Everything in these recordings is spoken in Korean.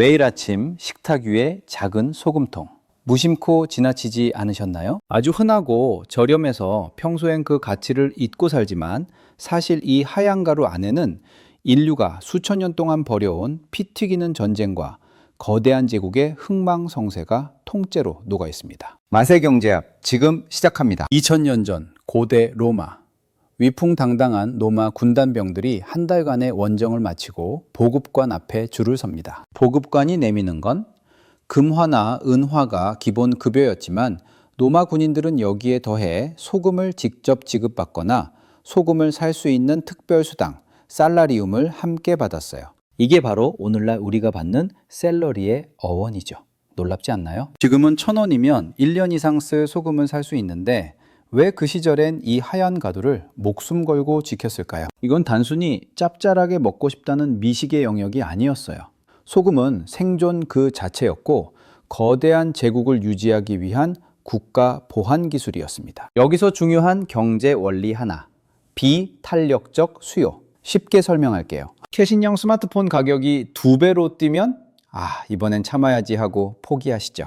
매일 아침 식탁 위에 작은 소금통. 무심코 지나치지 않으셨나요? 아주 흔하고 저렴해서 평소엔 그 가치를 잊고 살지만 사실 이 하얀 가루 안에는 인류가 수천 년 동안 벌여온 피 튀기는 전쟁과 거대한 제국의 흥망성쇠가 통째로 녹아 있습니다. 맛의 경제학 지금 시작합니다. 2000년 전 고대 로마. 위풍당당한 로마 군단병들이 한 달간의 원정을 마치고 보급관 앞에 줄을 섭니다. 보급관이 내미는 건 금화나 은화가 기본 급여였지만 로마 군인들은 여기에 더해 소금을 직접 지급받거나 소금을 살 수 있는 특별수당, 살라리움을 함께 받았어요. 이게 바로 오늘날 우리가 받는 샐러리의 어원이죠. 놀랍지 않나요? 지금은 1,000원이면 1년 이상 쓸 소금을 살 수 있는데 왜 그 시절엔 이 하얀 가루를 목숨 걸고 지켰을까요? 이건 단순히 짭짤하게 먹고 싶다는 미식의 영역이 아니었어요. 소금은 생존 그 자체였고 거대한 제국을 유지하기 위한 국가 보안 기술이었습니다. 여기서 중요한 경제 원리 하나, 비탄력적 수요. 쉽게 설명할게요. 최신형 스마트폰 가격이 2배로 뛰면 이번엔 참아야지 하고 포기하시죠.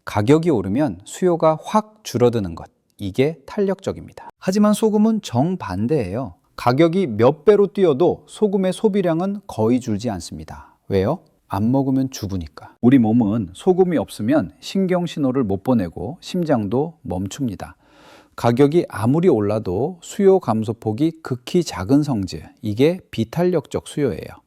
가격이 오르면 수요가 확 줄어드는 것. 이게 탄력적입니다. 하지만 소금은 정반대예요. 가격이 몇 배로 뛰어도 소금의 소비량은 거의 줄지 않습니다. 왜요? 안 먹으면 죽으니까. 우리 몸은 소금이 없으면 신경신호를 못 보내고 심장도 멈춥니다. 가격이 아무리 올라도 수요 감소폭이 극히 작은 성질, 이게 비탄력적 수요예요.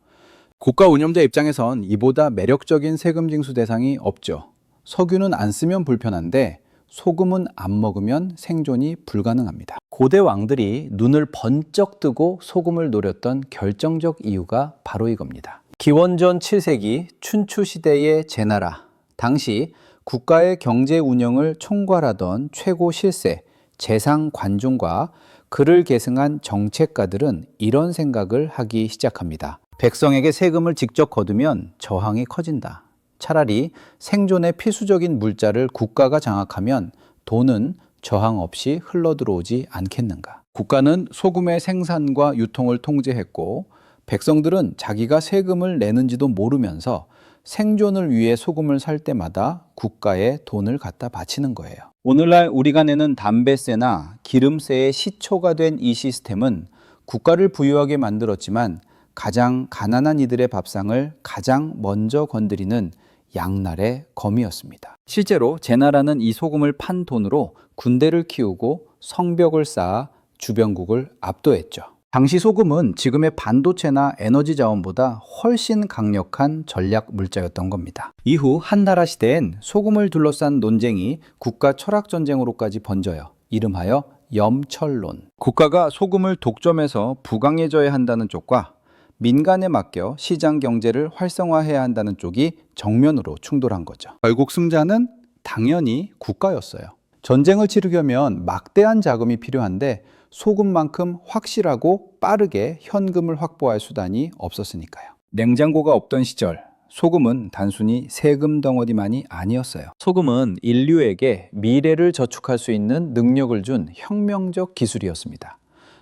국가 운영자 입장에선 이보다 매력적인 세금 징수 대상이 없죠. 석유는 안 쓰면 불편한데 소금은 안 먹으면 생존이 불가능합니다. 고대 왕들이 눈을 번쩍 뜨고 소금을 노렸던 결정적 이유가 바로 이겁니다. 기원전 7세기 춘추 시대의 제나라, 당시 국가의 경제 운영을 총괄하던 최고 실세, 재상 관종과 그를 계승한 정책가들은 이런 생각을 하기 시작합니다. 백성에게 세금을 직접 거두면 저항이 커진다. 차라리 생존의 필수적인 물자를 국가가 장악하면 돈은 저항 없이 흘러들어오지 않겠는가. 국가는 소금의 생산과 유통을 통제했고 백성들은 자기가 세금을 내는지도 모르면서 생존을 위해 소금을 살 때마다 국가에 돈을 갖다 바치는 거예요. 오늘날 우리가 내는 담배세나 기름세의 시초가 된 이 시스템은 국가를 부유하게 만들었지만 가장 가난한 이들의 밥상을 가장 먼저 건드리는 양날의 검이었습니다. 실제로 제나라는 이 소금을 판 돈으로 군대를 키우고 성벽을 쌓아 주변국을 압도했죠. 당시 소금은 지금의 반도체나 에너지 자원보다 훨씬 강력한 전략 물자였던 겁니다. 이후 한나라 시대엔 소금을 둘러싼 논쟁이 국가 철학 전쟁으로까지 번져요. 이름하여 염철론. 국가가 소금을 독점해서 부강해져야 한다는 쪽과 민간에 맡겨 시장 경제를 활성화해야 한다는 쪽이 정면으로 충돌한 거죠. 결국 승자는 당연히 국가였어요. 전쟁을 치르려면 막대한 자금이 필요한데 소금만큼 확실하고 빠르게 현금을 확보할 수단이 없었으니까요. 냉장고가 없던 시절, 소금은 단순히 세금 덩어리만이 아니었어요. 소금은 인류에게 미래를 저축할 수 있는 능력을 준 혁명적 기술이었습니다.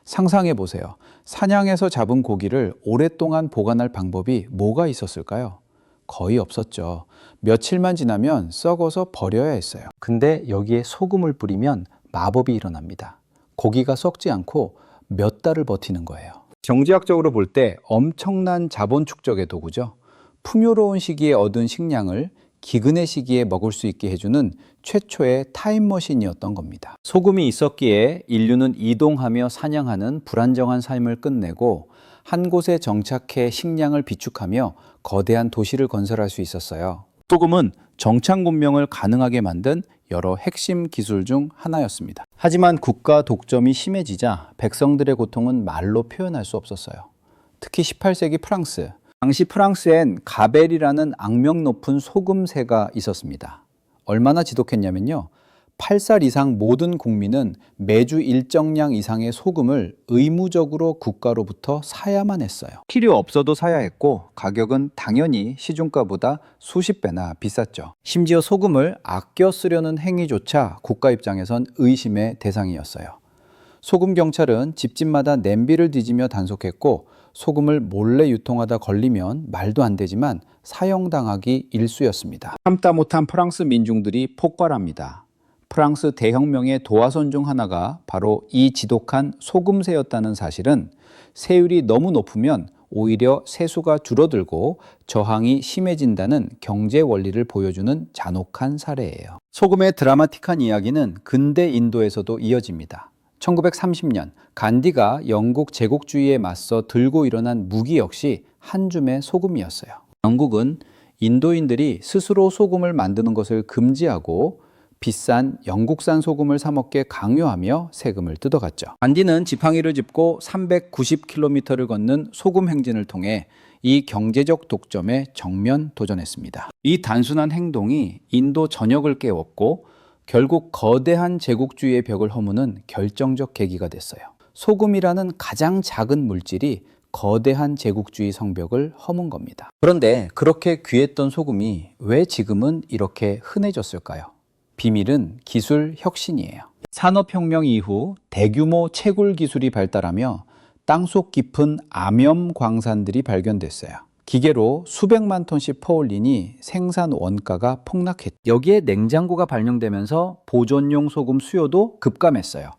상상해 보세요. 사냥해서 잡은 고기를 오랫동안 보관할 방법이 뭐가 있었을까요? 거의 없었죠. 며칠만 지나면 썩어서 버려야 했어요. 근데 여기에 소금을 뿌리면 마법이 일어납니다. 고기가 썩지 않고 몇 달을 버티는 거예요. 경제학적으로 볼 때 엄청난 자본 축적의 도구죠. 풍요로운 시기에 얻은 식량을 기근의 시기에 먹을 수 있게 해주는 최초의 타임머신이었던 겁니다. 소금이 있었기에 인류는 이동하며 사냥하는 불안정한 삶을 끝내고 한 곳에 정착해 식량을 비축하며 거대한 도시를 건설할 수 있었어요. 소금은 정착문명을 가능하게 만든 여러 핵심 기술 중 하나였습니다. 하지만 국가 독점이 심해지자 백성들의 고통은 말로 표현할 수 없었어요. 특히 18세기 프랑스. 당시 프랑스엔 가벨이라는 악명 높은 소금세가 있었습니다. 얼마나 지독했냐면요. 8살 이상 모든 국민은 매주 일정량 이상의 소금을 의무적으로 국가로부터 사야만 했어요. 필요 없어도 사야 했고 가격은 당연히 시중가보다 수십 배나 비쌌죠. 심지어 소금을 아껴 쓰려는 행위조차 국가 입장에선 의심의 대상이었어요. 소금 경찰은 집집마다 냄비를 뒤지며 단속했고 소금을 몰래 유통하다 걸리면 말도 안 되지만 사형당하기 일쑤였습니다. 참다 못한 프랑스 민중들이 폭발합니다. 프랑스 대혁명의 도화선 중 하나가 바로 이 지독한 소금세였다는 사실은 세율이 너무 높으면 오히려 세수가 줄어들고 저항이 심해진다는 경제 원리를 보여주는 잔혹한 사례예요. 소금의 드라마틱한 이야기는 근대 인도에서도 이어집니다. 1930년 간디가 영국 제국주의에 맞서 들고 일어난 무기 역시 한 줌의 소금이었어요. 영국은 인도인들이 스스로 소금을 만드는 것을 금지하고 비싼 영국산 소금을 사 먹게 강요하며 세금을 뜯어갔죠. 간디는 지팡이를 짚고 390km를 걷는 소금 행진을 통해 이 경제적 독점에 정면 도전했습니다. 이 단순한 행동이 인도 전역을 깨웠고 결국 거대한 제국주의의 벽을 허무는 결정적 계기가 됐어요. 소금이라는 가장 작은 물질이 거대한 제국주의 성벽을 허문 겁니다. 그런데 그렇게 귀했던 소금이 왜 지금은 이렇게 흔해졌을까요? 비밀은 기술 혁신이에요. 산업혁명 이후 대규모 채굴 기술이 발달하며 땅속 깊은 암염 광산들이 발견됐어요. 기계로 수백만 톤씩 퍼올리니 생산 원가가 폭락했죠. 여기에 냉장고가 발명되면서 보존용 소금 수요도 급감했어요.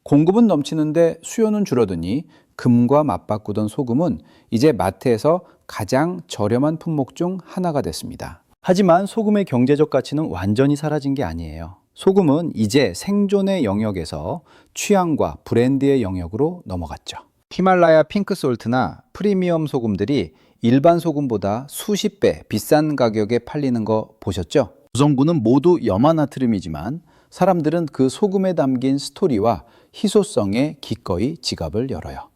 공급은 넘치는데 수요는 줄어드니 금과 맞바꾸던 소금은 이제 마트에서 가장 저렴한 품목 중 하나가 됐습니다. 하지만 소금의 경제적 가치는 완전히 사라진 게 아니에요. 소금은 이제 생존의 영역에서 취향과 브랜드의 영역으로 넘어갔죠. 히말라야 핑크솔트나 프리미엄 소금들이 일반 소금보다 수십 배 비싼 가격에 팔리는 거 보셨죠? 구성분은 모두 염화나트륨이지만 사람들은 그 소금에 담긴 스토리와 희소성에 기꺼이 지갑을 열어요.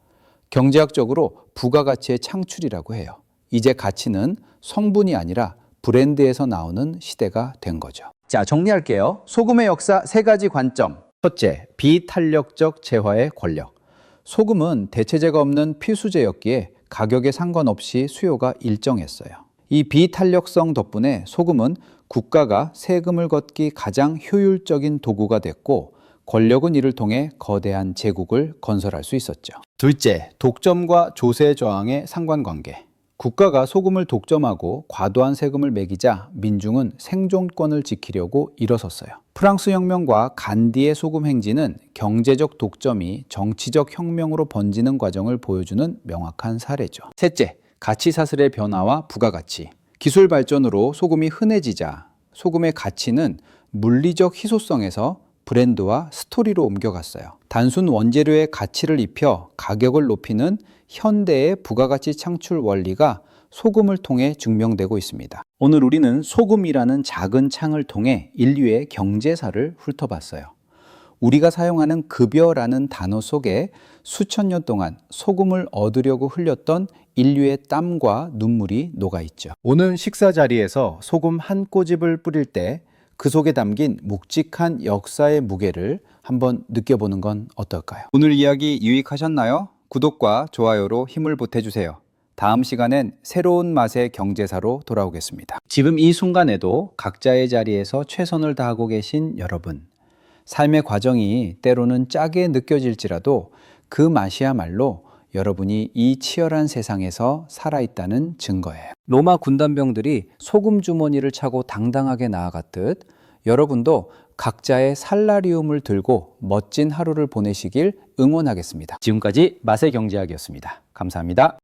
경제학적으로 부가가치의 창출이라고 해요. 이제 가치는 성분이 아니라 브랜드에서 나오는 시대가 된 거죠. 자, 정리할게요. 소금의 역사 3가지 관점. 첫째, 비탄력적 재화의 권력. 소금은 대체제가 없는 필수제였기에 가격에 상관없이 수요가 일정했어요. 이 비탄력성 덕분에 소금은 국가가 세금을 걷기 가장 효율적인 도구가 됐고 권력은 이를 통해 거대한 제국을 건설할 수 있었죠. 둘째, 독점과 조세 저항의 상관관계. 국가가 소금을 독점하고 과도한 세금을 매기자 민중은 생존권을 지키려고 일어섰어요. 프랑스 혁명과 간디의 소금 행진은 경제적 독점이 정치적 혁명으로 번지는 과정을 보여주는 명확한 사례죠. 셋째, 가치 사슬의 변화와 부가가치. 기술 발전으로 소금이 흔해지자 소금의 가치는 물리적 희소성에서 브랜드와 스토리로 옮겨갔어요. 단순 원재료의 가치를 입혀 가격을 높이는 현대의 부가가치 창출 원리가 소금을 통해 증명되고 있습니다. 오늘 우리는 소금이라는 작은 창을 통해 인류의 경제사를 훑어봤어요. 우리가 사용하는 급여라는 단어 속에 수천 년 동안 소금을 얻으려고 흘렸던 인류의 땀과 눈물이 녹아있죠. 오늘 식사 자리에서 소금 한 꼬집을 뿌릴 때 그 속에 담긴 묵직한 역사의 무게를 한번 느껴보는 건 어떨까요? 오늘 이야기 유익하셨나요? 구독과 좋아요로 힘을 보태주세요. 다음 시간엔 새로운 맛의 경제사로 돌아오겠습니다. 지금 이 순간에도 각자의 자리에서 최선을 다하고 계신 여러분, 삶의 과정이 때로는 짜게 느껴질지라도 그 맛이야말로 여러분이 이 치열한 세상에서 살아있다는 증거예요. 로마 군단병들이 소금 주머니를 차고 당당하게 나아갔듯 여러분도 각자의 살라리움을 들고 멋진 하루를 보내시길 응원하겠습니다. 지금까지 맛의 경제학이었습니다. 감사합니다.